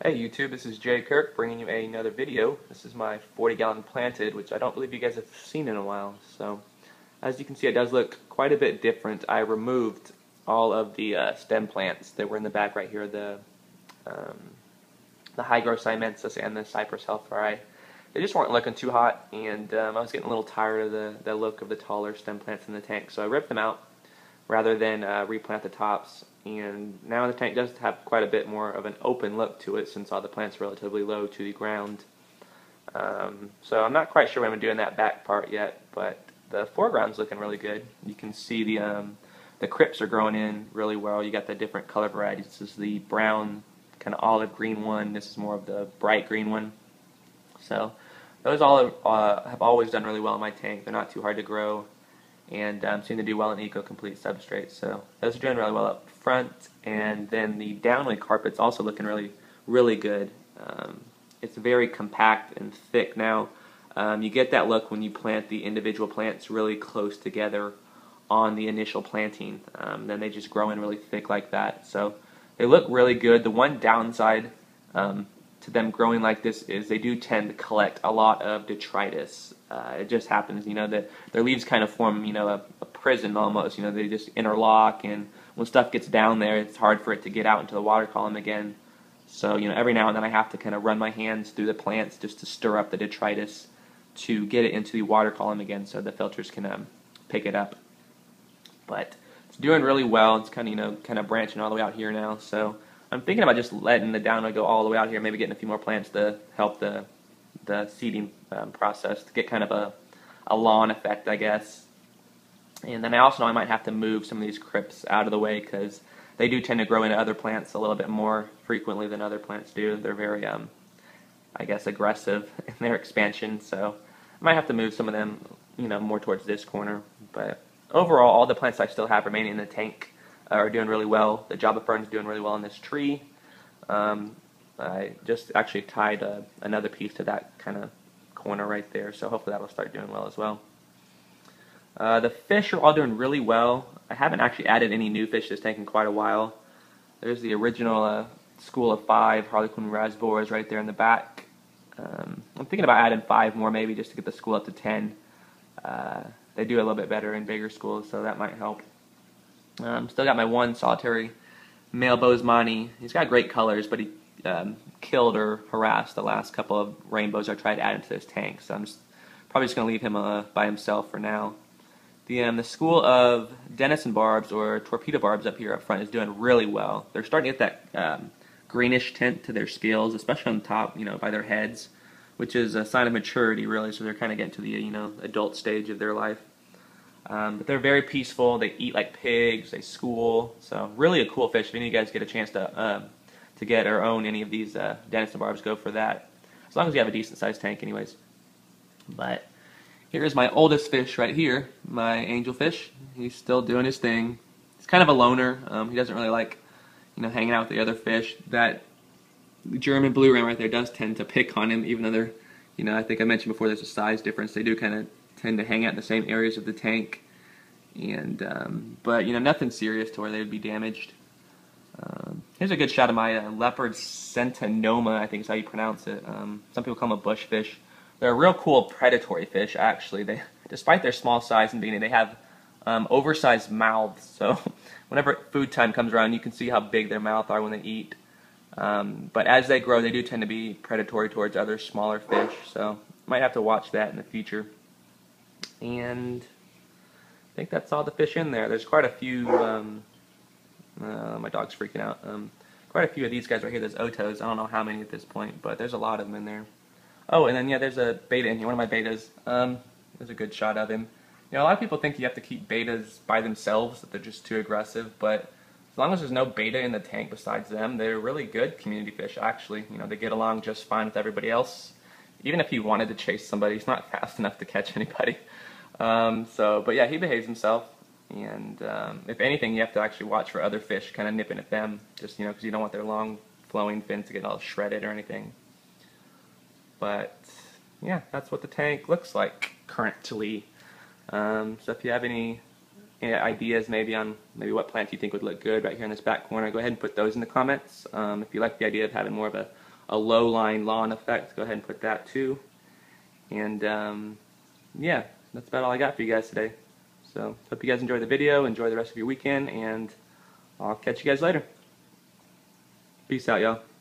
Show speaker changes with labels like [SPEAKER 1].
[SPEAKER 1] Hey YouTube, this is Jay Kirk bringing you another video. This is my 40-gallon planted, which I don't believe you guys have seen in a while. So, as you can see, it does look quite a bit different. I removed all of the stem plants that were in the back right here, the hygro siamensis and the cypress helferi. They just weren't looking too hot, and I was getting a little tired of the look of the taller stem plants in the tank, so I ripped them out rather than replant the tops. And now the tank does have quite a bit more of an open look to it since all the plants are relatively low to the ground. So I'm not quite sure what I'm doing that back part yet, but the foreground's looking really good. You can see the crypts are growing in really well. You got the different color varieties. This is the brown, kind of olive green one. This is more of the bright green one. So those all have always done really well in my tank. They're not too hard to grow, and seem to do well in eco-complete substrates. So those are doing really well up front, and then the downoi carpet's also looking really good. It's very compact and thick now. You get that look when you plant the individual plants really close together on the initial planting. Then they just grow in really thick like that. So they look really good. The one downside to them growing like this is they do tend to collect a lot of detritus. It just happens, that their leaves kind of form, a prison almost. They just interlock, and when stuff gets down there, it's hard for it to get out into the water column again. So, every now and then I have to kind of run my hands through the plants just to stir up the detritus to get it into the water column again, so the filters can pick it up. But it's doing really well. It's kind of branching all the way out here now. So I'm thinking about just letting the downoi go all the way out here, maybe getting a few more plants to help the seeding process, to get kind of a lawn effect, I guess. And then I also know I might have to move some of these crypts out of the way because they do tend to grow into other plants a little bit more frequently than other plants do. They're very, I guess, aggressive in their expansion. So I might have to move some of them, more towards this corner. But overall, all the plants I still have remaining in the tank are doing really well. The Java fern is doing really well in this tree. I just actually tied another piece to that kind of corner right there, so hopefully that will start doing well as well. The fish are all doing really well. I haven't actually added any new fish to this tank in quite a while. There's the original school of 5 Harlequin reservoirs right there in the back. I'm thinking about adding 5 more maybe just to get the school up to 10. They do a little bit better in bigger schools, so that might help. Still got my one solitary male bosemani. He's got great colors, but he killed or harassed the last couple of rainbows I tried to add into this tank, so I'm probably just going to leave him by himself for now. The school of Denison barbs or torpedo barbs up here up front is doing really well. They're starting to get that greenish tint to their scales, especially on the top, by their heads, which is a sign of maturity, really. So they're kind of getting to the adult stage of their life. But they're very peaceful. They eat like pigs. They school. So really a cool fish. If any of you guys get a chance to get or own any of these Denison barbs, go for that. As long as you have a decent sized tank, anyways. But here's my oldest fish right here, my angelfish. He's still doing his thing. He's kind of a loner. He doesn't really like, hanging out with the other fish. That German blue ram right there does tend to pick on him, even though they're, I think I mentioned before there's a size difference. They do kind of tend to hang out in the same areas of the tank, and but nothing serious to where they would be damaged. Here's a good shot of my leopard centenoma, I think is how you pronounce it. Some people call them a bushfish. They're a real cool predatory fish, actually. Despite their small size and beginning, they have oversized mouths. So whenever food time comes around, you can see how big their mouths are when they eat. But as they grow, they do tend to be predatory towards other smaller fish. So might have to watch that in the future. And I think that's all the fish in there. There's quite a few. My dog's freaking out. Quite a few of these guys right here. There's otos. I don't know how many at this point, but there's a lot of them in there. Oh, and then there's a beta in here. One of my betas. There's a good shot of him. A lot of people think you have to keep betas by themselves, that they're just too aggressive. But as long as there's no beta in the tank besides them, they're really good community fish. Actually, they get along just fine with everybody else. Even if he wanted to chase somebody, he's not fast enough to catch anybody. But yeah, he behaves himself. And if anything, you have to actually watch for other fish kind of nipping at them, just because you don't want their long flowing fins to get all shredded or anything. But yeah, that's what the tank looks like currently. So if you have any ideas maybe on what plants you think would look good right here in this back corner, go ahead and put those in the comments. If you like the idea of having more of a a low-lying lawn effect, go ahead and put that too. And yeah, that's about all I got for you guys today. So hope you guys enjoy the video, enjoy the rest of your weekend, and I'll catch you guys later. Peace out, y'all.